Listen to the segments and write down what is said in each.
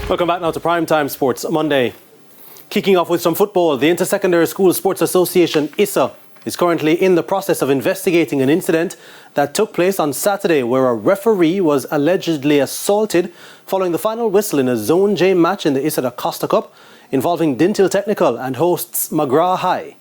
Welcome back now to Primetime Sports Monday. Kicking off with some football, the Inter-Secondary School Sports Association, ISSA, is currently in the process of investigating an incident that took place on Saturday where a referee was allegedly assaulted following the final whistle in a Zone J match in the ISSA Costa Cup involving Dinthill Technical and hosts McGrath High.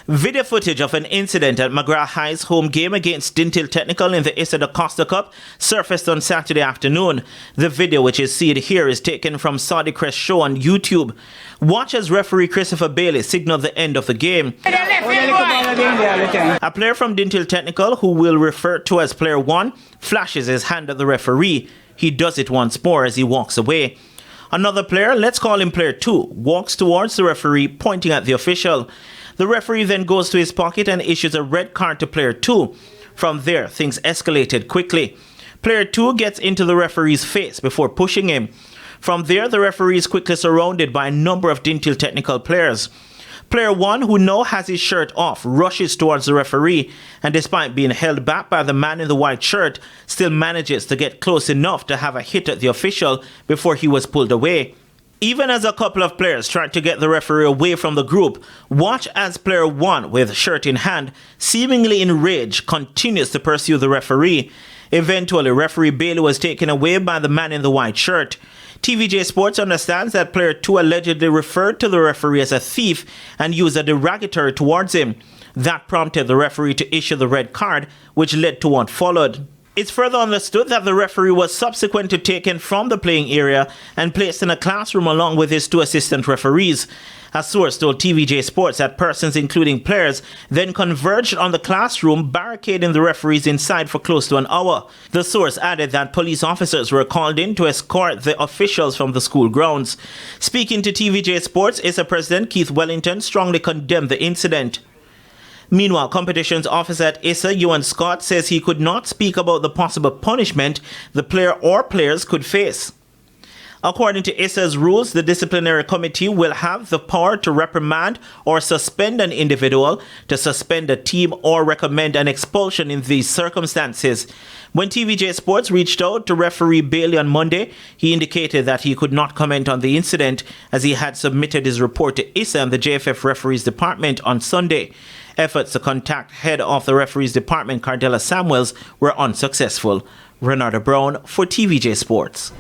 Video footage of an incident at McGrath High's home game against Dinthill Technical in the ISSA Costa Cup surfaced on Saturday afternoon. The video, which is seen here, is taken from Saudi Crest Show on YouTube. Watch as referee Christopher Bailey signaled the end of the game. A player from Dinthill Technical, who we'll refer to as Player 1, flashes his hand at the referee. He does it once more as he walks away. Another player, let's call him Player 2, walks towards the referee, pointing at the official. The referee then goes to his pocket and issues a red card to Player 2. From there, things escalated quickly. Player 2 gets into the referee's face before pushing him. From there, the referee is quickly surrounded by a number of Dinthill Technical players. Player 1, who now has his shirt off, rushes towards the referee and, despite being held back by the man in the white shirt, still manages to get close enough to have a hit at the official before he was pulled away. Even as a couple of players tried to get the referee away from the group, watch as Player 1, with shirt in hand, seemingly in rage, continues to pursue the referee. Eventually, referee Bailey was taken away by the man in the white shirt. TVJ Sports understands that Player 2 allegedly referred to the referee as a thief and used a derogatory towards him. That prompted the referee to issue the red card, which led to what followed. It's further understood that the referee was subsequently taken from the playing area and placed in a classroom along with his 2 assistant referees. A source told TVJ Sports that persons, including players, then converged on the classroom, barricading the referees inside for close to an hour. The source added that police officers were called in to escort the officials from the school grounds. Speaking to TVJ Sports, ISSA President Keith Wellington strongly condemned the incident. Meanwhile, competitions officer at ISSA, Ewan Scott, says he could not speak about the possible punishment the player or players could face. According to ISSA's rules, the disciplinary committee will have the power to reprimand or suspend an individual, to suspend a team, or recommend an expulsion in these circumstances. When TVJ Sports reached out to referee Bailey on Monday, he indicated that he could not comment on the incident as he had submitted his report to ISSA and the JFF referees department on Sunday. Efforts to contact head of the referees department, Cardella Samuels, were unsuccessful. Renata Brown for TVJ Sports.